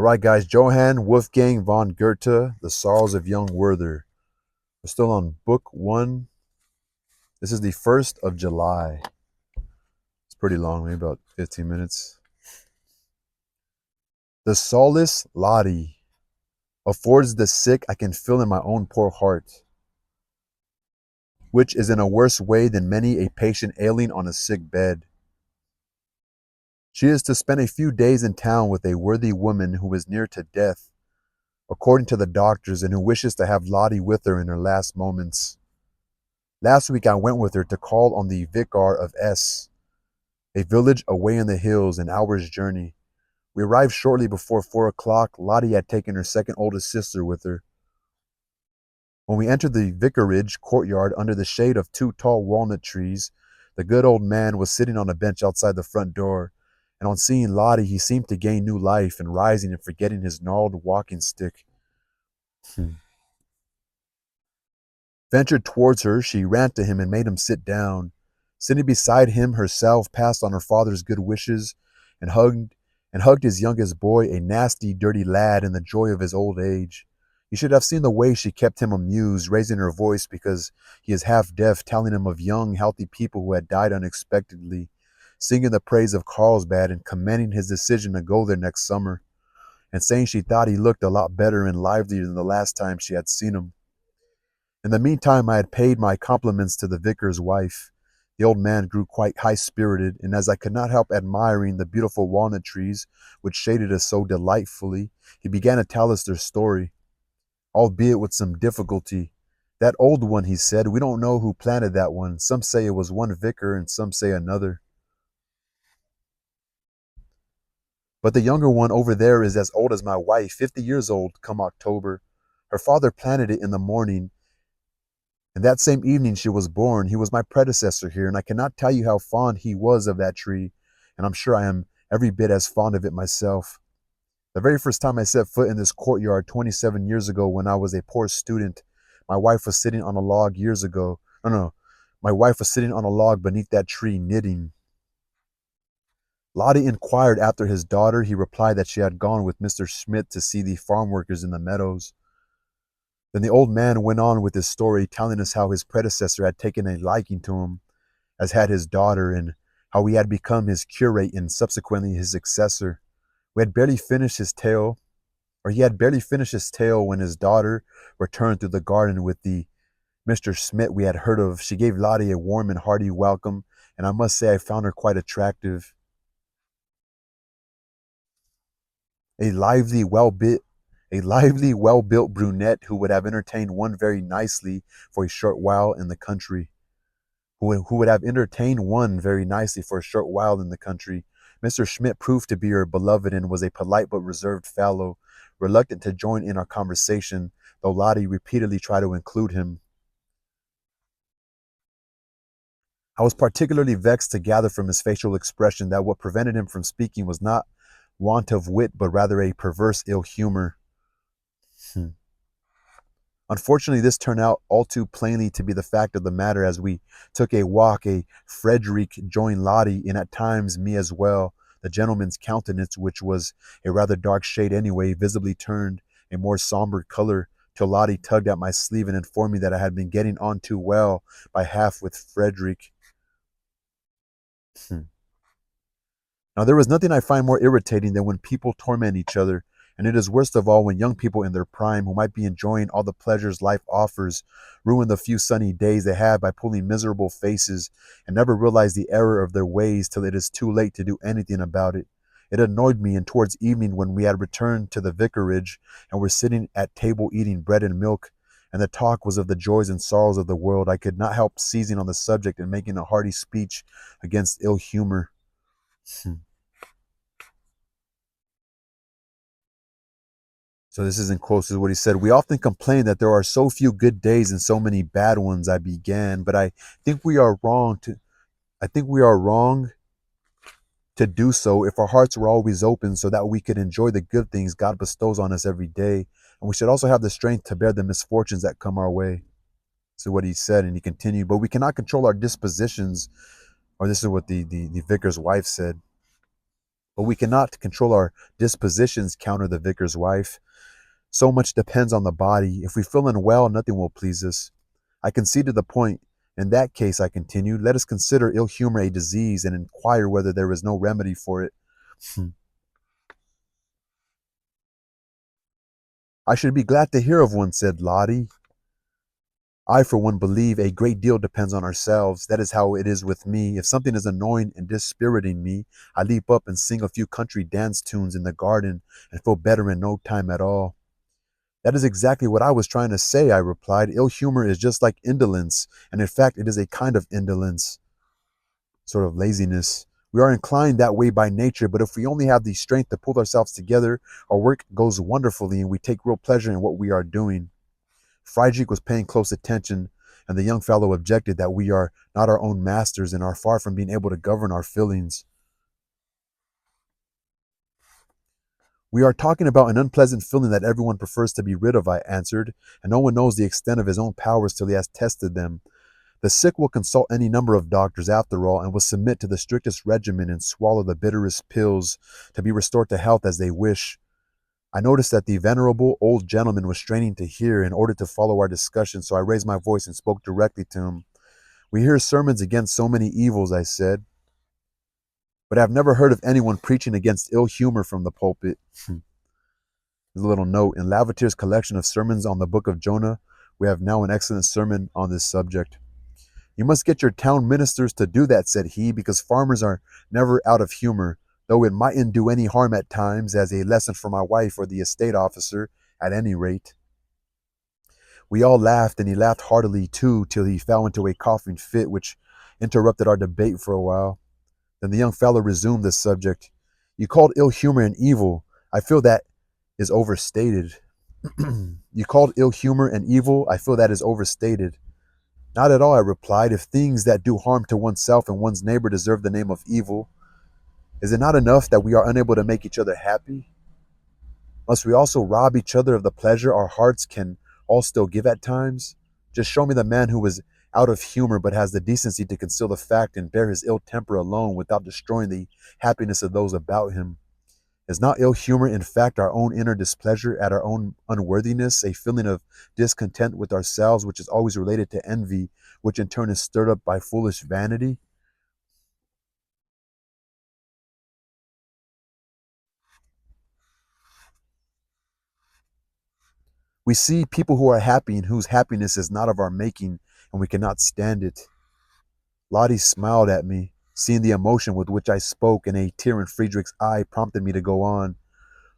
All right, guys. Johann Wolfgang Von Goethe, The Sorrows of Young Werther. We're still on book one. This is the 1st of July. It's pretty long, maybe about 15 minutes. The solace Lottie affords the sick I can feel in my own poor heart, which is in a worse way than many a patient ailing on a sick bed. She is to spend a few days in town with a worthy woman who is near to death, according to the doctors, and who wishes to have Lottie with her in her last moments. Last week I went with her to call on the vicar of S, a village away in the hills, an hour's journey. We arrived shortly before 4 o'clock. Lottie had taken her second oldest sister with her. When we entered the vicarage courtyard under the shade of 2 tall walnut trees, the good old man was sitting on a bench outside the front door, and on seeing Lottie he seemed to gain new life, and rising and forgetting his gnarled walking stick. Ventured towards her, she ran to him and made him sit down. Sitting beside him herself, passed on her father's good wishes, and hugged his youngest boy, a nasty, dirty lad, in the joy of his old age. You should have seen the way she kept him amused, raising her voice because he is half deaf, telling him of young, healthy people who had died unexpectedly, singing the praise of Carlsbad and commending his decision to go there next summer, and saying she thought he looked a lot better and livelier than the last time she had seen him. In the meantime, I had paid my compliments to the vicar's wife. The old man grew quite high-spirited, and as I could not help admiring the beautiful walnut trees which shaded us so delightfully, he began to tell us their story, albeit with some difficulty. "That old one," he said, "we don't know who planted that one. Some say it was one vicar, and some say another. But the younger one over there is as old as my wife, 50 years old, come October. Her father planted it in the morning, and that same evening she was born. He was my predecessor here, and I cannot tell you how fond he was of that tree, and I'm sure I am every bit as fond of it myself. The very first time I set foot in this courtyard 27 years ago, when I was a poor student, my wife was sitting on a log years ago. No, my wife was sitting on a log beneath that tree knitting." Lottie inquired after his daughter. He replied that she had gone with Mr. Schmidt to see the farm workers in the meadows. Then the old man went on with his story, telling us how his predecessor had taken a liking to him, as had his daughter, and how he had become his curate and subsequently his successor. We had barely finished his tale, or he had barely finished his tale, when his daughter returned through the garden with the Mr. Schmidt we had heard of. She gave Lottie a warm and hearty welcome, and I must say I found her quite attractive. A lively, well-built brunette who would have entertained one very nicely for a short while in the country. Who would have entertained one very nicely for a short while in the country. Mr. Schmidt proved to be her beloved, and was a polite but reserved fellow, reluctant to join in our conversation, though Lottie repeatedly tried to include him. I was particularly vexed to gather from his facial expression that what prevented him from speaking was not want of wit, but rather a perverse ill humor. Unfortunately, this turned out all too plainly to be the fact of the matter. As we took a walk, a Frederick joined Lottie, and at times me as well. The gentleman's countenance, which was a rather dark shade anyway, visibly turned a more somber color, till Lottie tugged at my sleeve and informed me that I had been getting on too well by half with Frederick. Now, there is nothing I find more irritating than when people torment each other, and it is worst of all when young people in their prime, who might be enjoying all the pleasures life offers, ruin the few sunny days they have by pulling miserable faces, and never realize the error of their ways till it is too late to do anything about it. It annoyed me, and towards evening, when we had returned to the vicarage and were sitting at table eating bread and milk, and the talk was of the joys and sorrows of the world, I could not help seizing on the subject and making a hearty speech against ill humor. So this is in quotes, is what he said. "We often complain that there are so few good days and so many bad ones," I began, "but think we are wrong to I think we are wrong to do so if our hearts were always open, so that we could enjoy the good things God bestows on us every day, and we should also have the strength to bear the misfortunes that come our way." So what he said, and he continued, "But we cannot control our dispositions," or this is what the vicar's wife said. But we cannot control our dispositions, countered the vicar's wife. So much depends on the body. If we feel unwell, nothing will please us. I conceded the point. In that case, I continued, let us consider ill humor a disease and inquire whether there is no remedy for it. I should be glad to hear of one, said Lottie. I, for one, believe a great deal depends on ourselves. That is how it is with me. If something is annoying and dispiriting me, I leap up and sing a few country dance tunes in the garden and feel better in no time at all. That is exactly what I was trying to say, I replied. Ill humor is just like indolence, and in fact, it is a kind of indolence, sort of laziness. We are inclined that way by nature, but if we only have the strength to pull ourselves together, our work goes wonderfully and we take real pleasure in what we are doing. Friedrich was paying close attention, and the young fellow objected that we are not our own masters and are far from being able to govern our feelings. We are talking about an unpleasant feeling that everyone prefers to be rid of, I answered, and no one knows the extent of his own powers till he has tested them. The sick will consult any number of doctors after all, and will submit to the strictest regimen and swallow the bitterest pills to be restored to health as they wish. I noticed that the venerable old gentleman was straining to hear in order to follow our discussion, so I raised my voice and spoke directly to him. We hear sermons against so many evils, I said, but I have never heard of anyone preaching against ill humor from the pulpit. There's a little note. In Lavater's collection of sermons on the book of Jonah, we have now an excellent sermon on this subject. You must get your town ministers to do that, said he, because farmers are never out of humor, though it mightn't do any harm at times, as a lesson for my wife or the estate officer, at any rate. We all laughed, and he laughed heartily too, till he fell into a coughing fit, which interrupted our debate for a while. Then the young fellow resumed the subject. You called ill humor an evil. I feel that is overstated. You called ill humor an evil. I feel that is overstated. Not at all, I replied. If things that do harm to oneself and one's neighbor deserve the name of evil, is it not enough that we are unable to make each other happy? Must we also rob each other of the pleasure our hearts can all still give at times? Just show me the man who is out of humor but has the decency to conceal the fact and bear his ill temper alone without destroying the happiness of those about him. Is not ill humor, in fact, our own inner displeasure at our own unworthiness, a feeling of discontent with ourselves, which is always related to envy, which in turn is stirred up by foolish vanity? We see people who are happy and whose happiness is not of our making, and we cannot stand it. Lottie smiled at me, seeing the emotion with which I spoke, and a tear in Friedrich's eye prompted me to go on.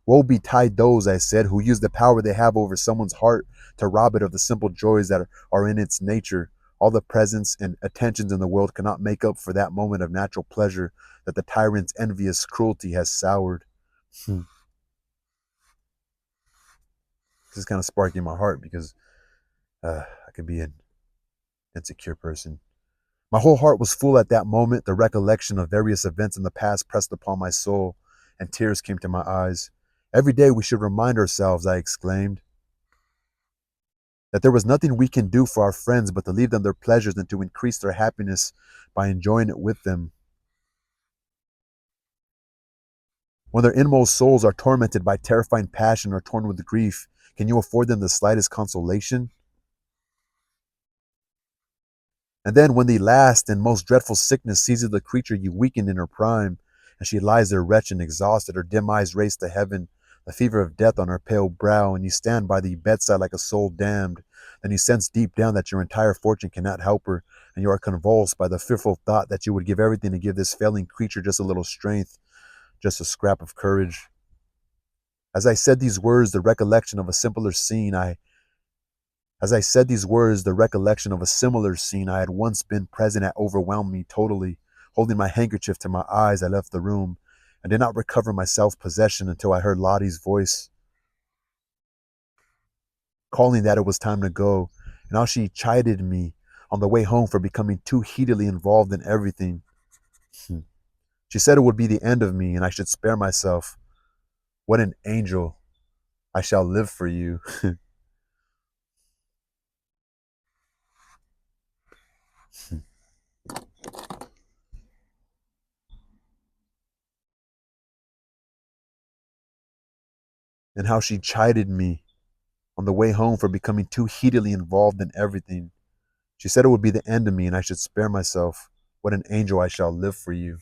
Woe betide those, I said, who use the power they have over someone's heart to rob it of the simple joys that are in its nature. All the presents and attentions in the world cannot make up for that moment of natural pleasure that the tyrant's envious cruelty has soured. This is kind of sparking my heart because I could be an insecure person. My whole heart was full at that moment. The recollection of various events in the past pressed upon my soul, and tears came to my eyes. Every day we should remind ourselves, I exclaimed, that there was nothing we can do for our friends but to leave them their pleasures and to increase their happiness by enjoying it with them. When their inmost souls are tormented by terrifying passion or torn with grief, can you afford them the slightest consolation? And then, when the last and most dreadful sickness seizes the creature you weakened in her prime, and she lies there wretched and exhausted, her dim eyes raised to heaven, the fever of death on her pale brow, and you stand by the bedside like a soul damned, then you sense deep down that your entire fortune cannot help her, and you are convulsed by the fearful thought that you would give everything to give this failing creature just a little strength, just a scrap of courage. As I said these words, the recollection of a simpler scene I As I said these words, the recollection of a similar scene I had once been present at overwhelmed me totally. Holding my handkerchief to my eyes, I left the room, and did not recover my self-possession until I heard Lottie's voice calling that it was time to go, and how she chided me on the way home for becoming too heatedly involved in everything. She said it would be the end of me, and I should spare myself. What an angel! I shall live for you. and how she chided me on the way home for becoming too heatedly involved in everything. She said it would be the end of me and I should spare myself. What an angel I shall live for you.